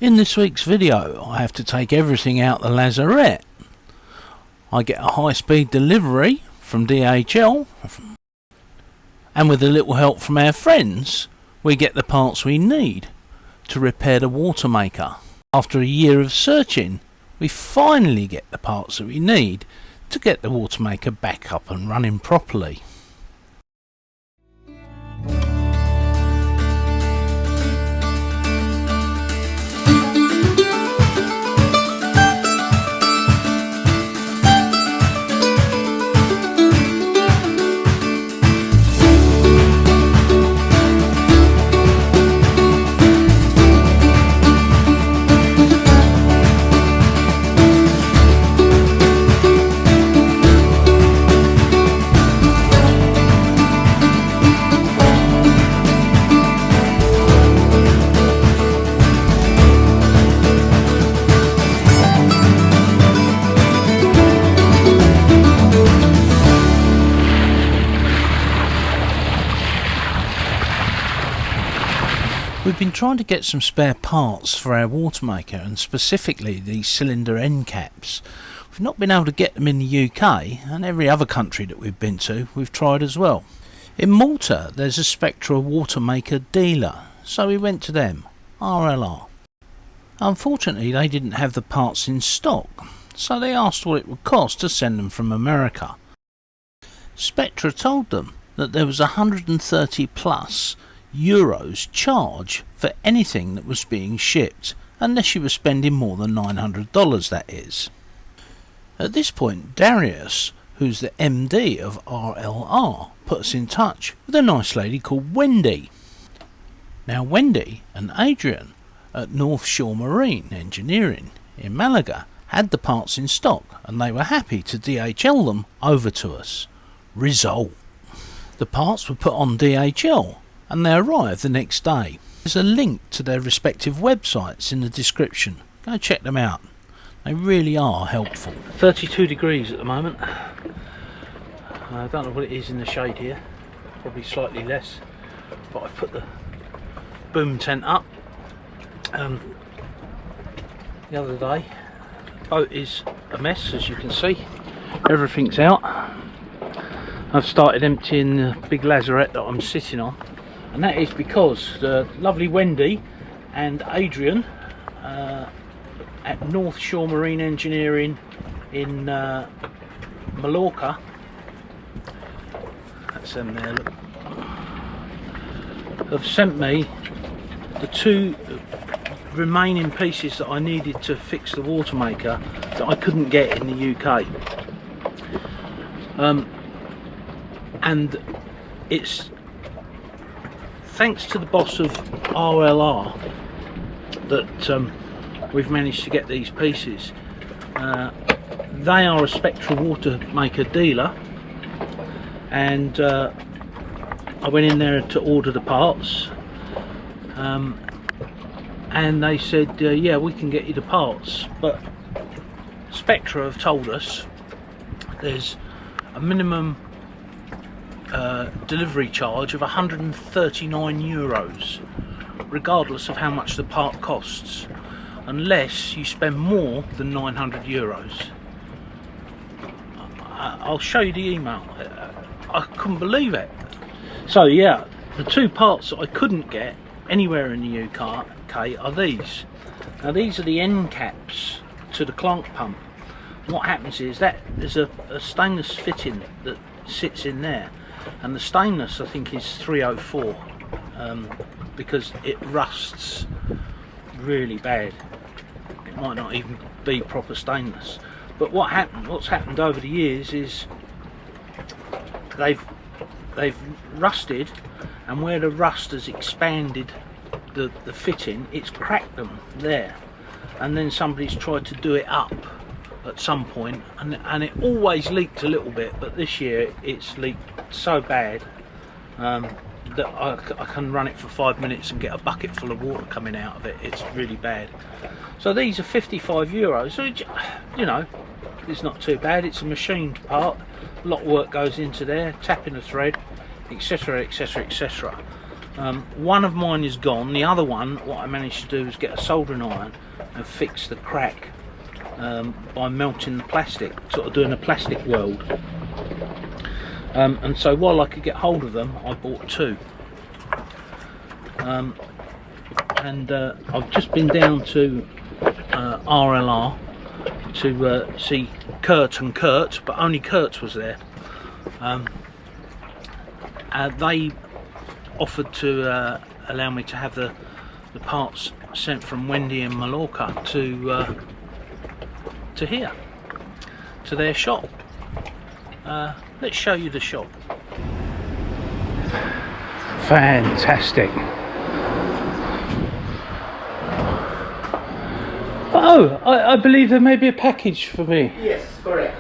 In this week's video, I have to take everything out the lazarette. I get a high-speed delivery from DHL, and with a little help from our friends, we get the parts we need to repair the watermaker. After a year of searching, we finally get the parts that we need to get the watermaker back up and running properly. We've been trying to get some spare parts for our watermaker, and specifically these cylinder end caps. We've not been able to get them in the UK, and every other country that we've been to we've tried as well. In Malta there's a Spectra watermaker dealer, so we went to them, RLR. Unfortunately they didn't have the parts in stock, so they asked what it would cost to send them from America. Spectra told them that there was 130 plus euros charge for anything that was being shipped, unless you were spending more than $900, that is. At this point, Darius, who's the MD of RLR, put us in touch with a nice lady called Wendy. Now Wendy and Adrian at North Shore Marine Engineering in Malaga had the parts in stock, and they were happy to DHL them over to us. Result: the parts were put on DHL and they arrived the next day. There's a link to their respective websites in the description. Go check them out. They really are helpful. 32 degrees at the moment. I don't know what it is in the shade here. Probably slightly less. But I've put the boom tent up. The other day, the boat is a mess, as you can see. Everything's out. I've started emptying the big lazarette that I'm sitting on. And that is because the lovely Wendy and Adrian at North Shore Marine Engineering in Mallorca, that's them there, look, have sent me the two remaining pieces that I needed to fix the watermaker that I couldn't get in the UK. And it's thanks to the boss of RLR that we've managed to get these pieces. They are a Spectra watermaker dealer, and I went in there to order the parts, and they said yeah, we can get you the parts, but Spectra have told us there's a minimum delivery charge of 139 euros, regardless of how much the part costs, unless you spend more than 900 euros. I'll show you the email. I couldn't believe it. So yeah, the two parts that I couldn't get anywhere in the UK are these. Now these are the end caps to the clank pump. What happens is that there's a stainless fitting that sits in there, and the stainless I think is 304, because it rusts really bad. It might not even be proper stainless, but what's happened over the years is they've rusted, and where the rust has expanded the fitting, it's cracked them there, and then somebody's tried to do it up at some point, and it always leaked a little bit, but this year it's leaked so bad that I can run it for 5 minutes and get a bucket full of water coming out of it. It's really bad. So these are 55 euros, so you know, it's not too bad. It's a machined part, a lot of work goes into there, tapping the thread, etc, etc, etc. One of mine is gone. The other one, what I managed to do is get a soldering iron and fix the crack by melting the plastic, sort of doing a plastic weld. And so while I could get hold of them, I bought two. And I've just been down to RLR to see Kurt and Kurt, but only Kurt was there. They offered to allow me to have the parts sent from Wendy in Mallorca to here, to their shop. Let's show you the shop. Fantastic. Oh, I believe there may be a package for me. Yes, correct.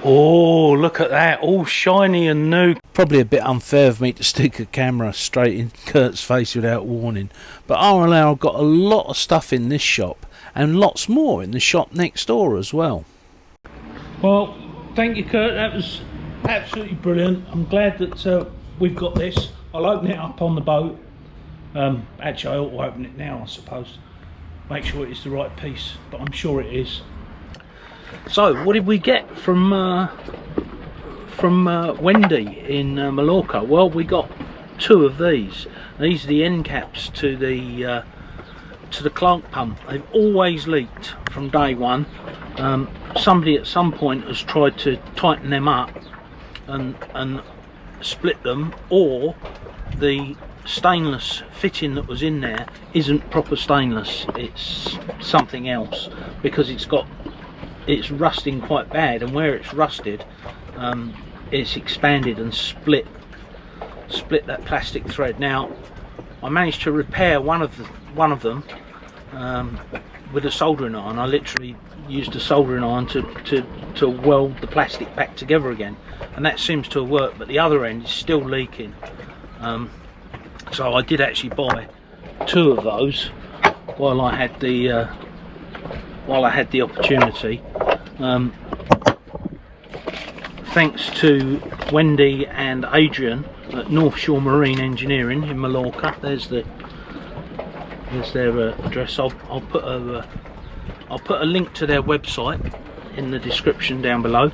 Oh, look at that, all shiny and new. Probably a bit unfair of me to stick a camera straight in Kurt's face without warning, but RLR have got a lot of stuff in this shop and lots more in the shop next door as well. Well, thank you, Kurt, that was absolutely brilliant. I'm glad that we've got this. I'll open it up on the boat. Actually, I ought to open it now, I suppose. Make sure it's the right piece, but I'm sure it is. So, what did we get from Wendy in Mallorca? Well, we got two of these. These are the end caps to the Clark pump. They've always leaked from day one. Somebody at some point has tried to tighten them up and split them, or the stainless fitting that was in there isn't proper stainless, it's something else, because it's rusting quite bad, and where it's rusted, it's expanded and split that plastic thread. Now, I managed to repair one of them with a soldering iron. I literally used a soldering iron to weld the plastic back together again, and that seems to have worked, but the other end is still leaking. So I did actually buy two of those while I had the opportunity. Thanks to Wendy and Adrian at North Shore Marine Engineering in Mallorca. There's their address. I'll put a link to their website in the description down below.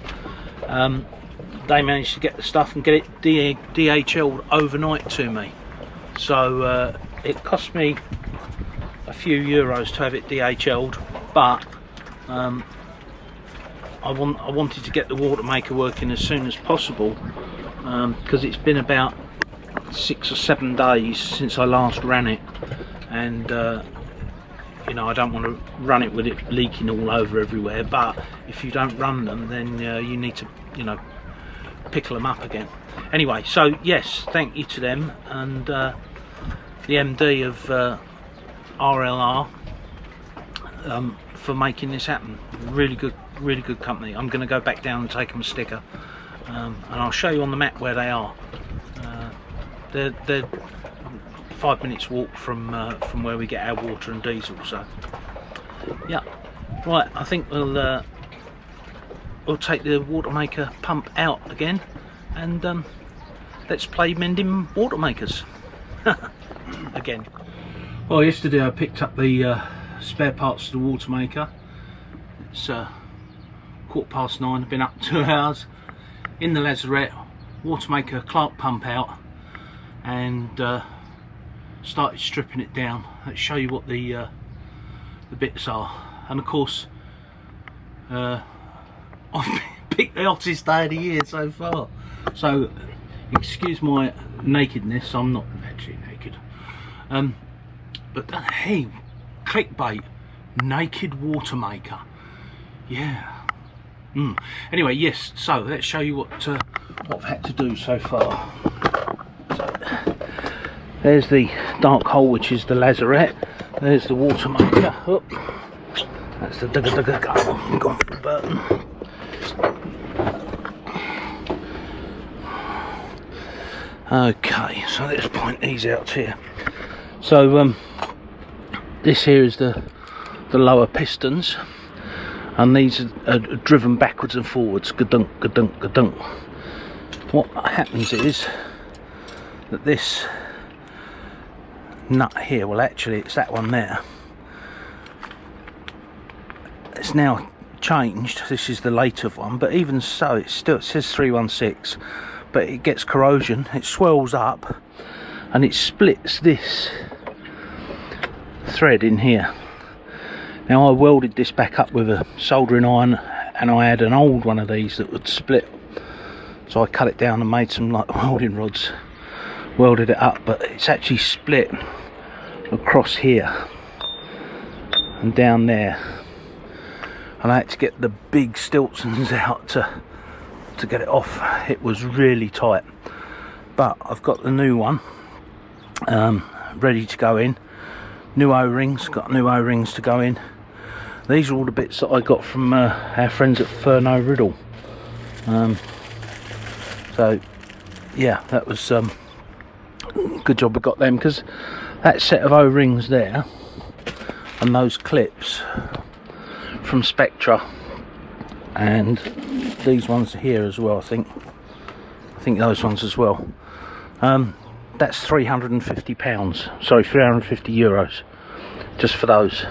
They managed to get the stuff and get it DHL'd overnight to me. So it cost me a few euros to have it DHL'd, but I wanted to get the watermaker working as soon as possible, because it's been about 6 or 7 days since I last ran it, and you know, I don't want to run it with it leaking all over everywhere, but if you don't run them, then you need to, you know, pickle them up again. Anyway, so yes, thank you to them and the MD of RLR for making this happen. Really good company. I'm going to go back down and take them a sticker, and I'll show you on the map where they are. They're 5 minutes walk from where we get our water and diesel. So yeah, right, I think we'll take the watermaker pump out again, and let's play mending watermakers again. Well, yesterday I picked up the spare parts to the watermaker. It's 9:15. I've been up 2 hours in the lazarette, watermaker Clark pump out, and started stripping it down. Let's show you what the bits are. And of course, I've picked the hottest day of the year so far, so excuse my nakedness. I'm not actually naked, but hey, clickbait, naked watermaker, yeah. Anyway, yes, so let's show you what I've had to do so far. So, there's the dark hole, which is the lazarette. There's the watermaker. Oh, that's the dugga gun. Gone for the button. Okay, so let's point these out here. So this here is the lower pistons, and these are driven backwards and forwards. Gadunk, gadunk, gadunk. What happens is that this nut here, well actually it's that one there, it's now changed. This is the later one, but even so it says 316, but it gets corrosion, it swells up and it splits this thread in here. Now I welded this back up with a soldering iron, and I had an old one of these that would split, so I cut it down and made some like welding rods, welded it up, but it's actually split across here and down there, and I had to get the big Stiltsons out to get it off. It was really tight, but I've got the new one ready to go in. New O-rings, got new O-rings to go in. These are all the bits that I got from our friends at Furno Riddle. So yeah, that was good job we got them, because that set of O-rings there and those clips from Spectra, and these ones here as well, I think those ones as well, that's £350, sorry, €350 just for those.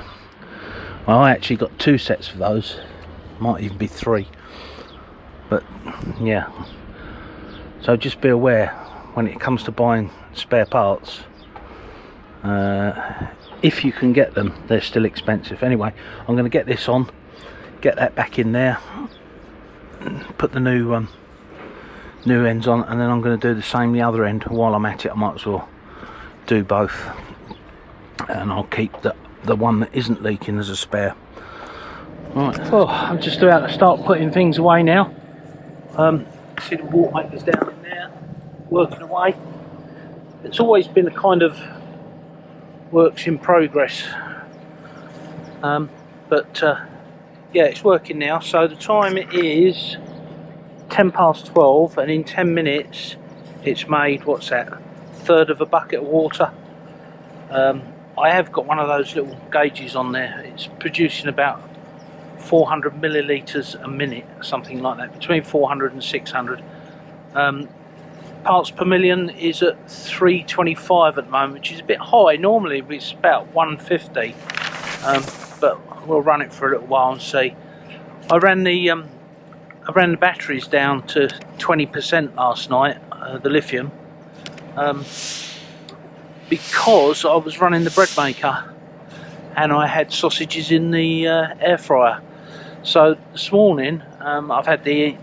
I actually got 2 sets for those, might even be 3, but yeah, so just be aware when it comes to buying spare parts, if you can get them, they're still expensive. Anyway, I'm going to get this on, get that back in there, put the new ends on, and then I'm going to do the same the other end. While I'm at it, I might as well do both, and I'll keep the one that isn't leaking as a spare. Right, well, I'm just about to start putting things away now. See the watermaker's down in there working away. It's always been a kind of works in progress, but yeah, it's working now. So the time is 12:10, and in 10 minutes it's made, what's that, a third of a bucket of water. I have got one of those little gauges on there. It's producing about 400 millilitres a minute, something like that, between 400 and 600. Parts per million is at 325 at the moment, which is a bit high. Normally it's about 150, but we'll run it for a little while and see. I ran the batteries down to 20% last night, the lithium, because I was running the bread maker and I had sausages in the air fryer. So this morning I've had the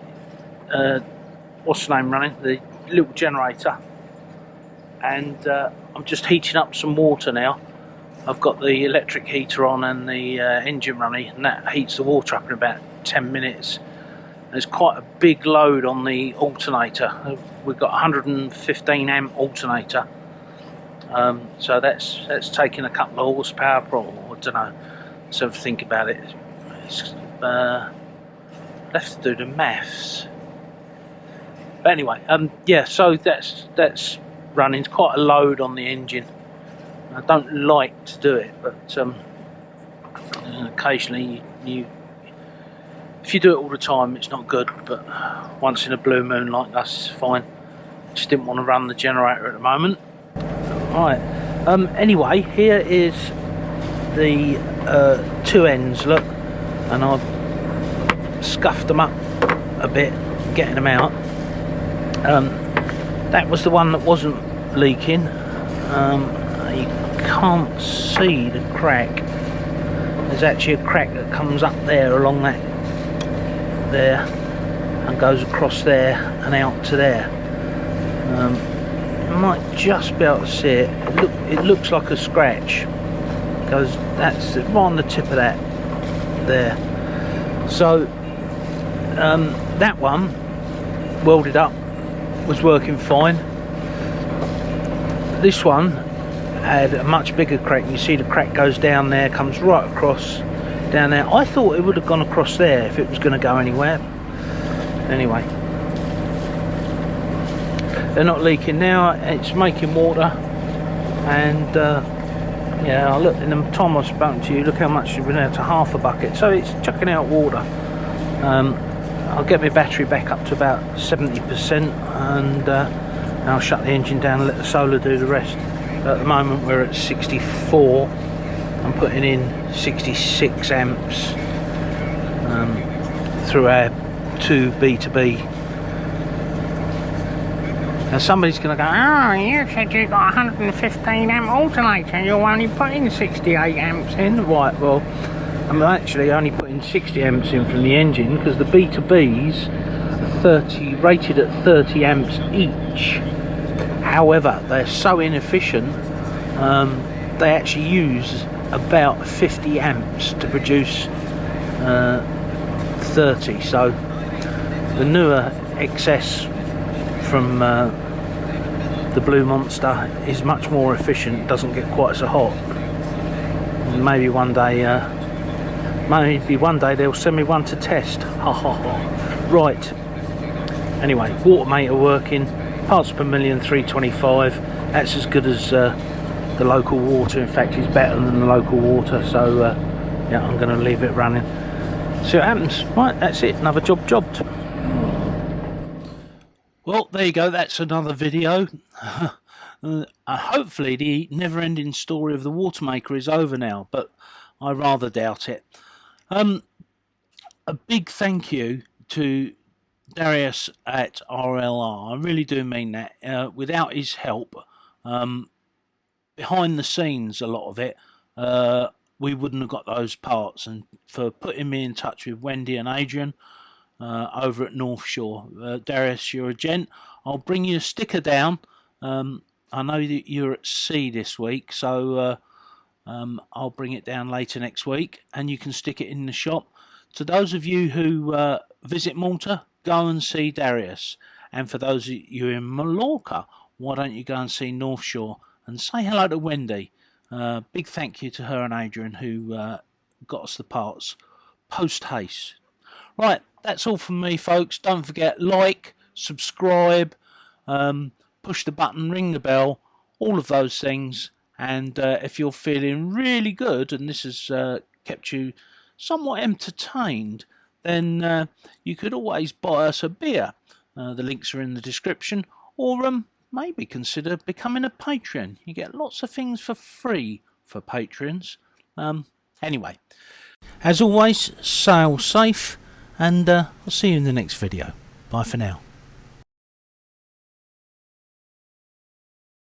what's the name running, the little generator, and I'm just heating up some water now. I've got the electric heater on and the engine running, and that heats the water up in about 10 minutes. There's quite a big load on the alternator. We've got 115 amp alternator, so that's taking a couple of horsepower, or I don't know. So think about it. It's left to do the maths. But anyway, yeah. So that's running. It's quite a load on the engine. I don't like to do it, but occasionally if you do it all the time, it's not good, but once in a blue moon like this, it's fine. Just didn't want to run the generator at the moment. Right, anyway, here is the 2 ends, look, and I've scuffed them up a bit, getting them out. That was the one that wasn't leaking. You can't see the crack. There's actually a crack that comes up there along that there and goes across there and out to there. You might just be able to see it. It looks like a scratch, because that's right on the tip of that there. So that one welded up was working fine. This one had a much bigger crack. You see the crack goes down there, comes right across down there. I thought it would have gone across there if it was going to go anywhere. Anyway, they're not leaking now. It's making water, and yeah, I look in the time I've spoken to you, look how much we've been out to half a bucket, so it's chucking out water. I'll get my battery back up to about 70%, and and I'll shut the engine down and let the solar do the rest. At the moment we're at 64. I'm putting in 66 amps through our 2 B2B. Now somebody's going to go, oh, you said you got 115 amp alternator, you're only putting 68 amps in. Right, well, I'm actually only putting 60 amps in from the engine because the B2Bs are rated at 30 amps each. However, they're so inefficient, they actually use about 50 amps to produce 30. So the newer XS from the Blue Monster is much more efficient, doesn't get quite so hot. Maybe one day they'll send me one to test. Ha ha ha. Right, anyway, watermaker working, parts per million 325. That's as good as the local water. In fact, it's better than the local water. So yeah, I'm going to leave it running, see what happens. Right, that's it, another jobbed. Well, there you go, that's another video. Hopefully the never-ending story of the watermaker is over now, but I rather doubt it. A big thank you to Darius at RLR. I really do mean that. Without his help, behind the scenes, a lot of it, we wouldn't have got those parts. And for putting me in touch with Wendy and Adrian over at North Shore. Darius, you're a gent. I'll bring you a sticker down. I know that you're at sea this week, so I'll bring it down later next week and you can stick it in the shop. To those of you who visit Malta, go and see Darius. And for those of you in Mallorca, why don't you go and see North Shore and say hello to Wendy. Big thank you to her and Adrian who got us the parts post haste. Right, that's all from me, folks. Don't forget, like, subscribe, push the button, ring the bell, all of those things. And if you're feeling really good and this has kept you somewhat entertained, then you could always buy us a beer. The links are in the description. Or maybe consider becoming a Patreon. You get lots of things for free for patrons. Anyway, as always, sail safe. And I'll see you in the next video. Bye for now.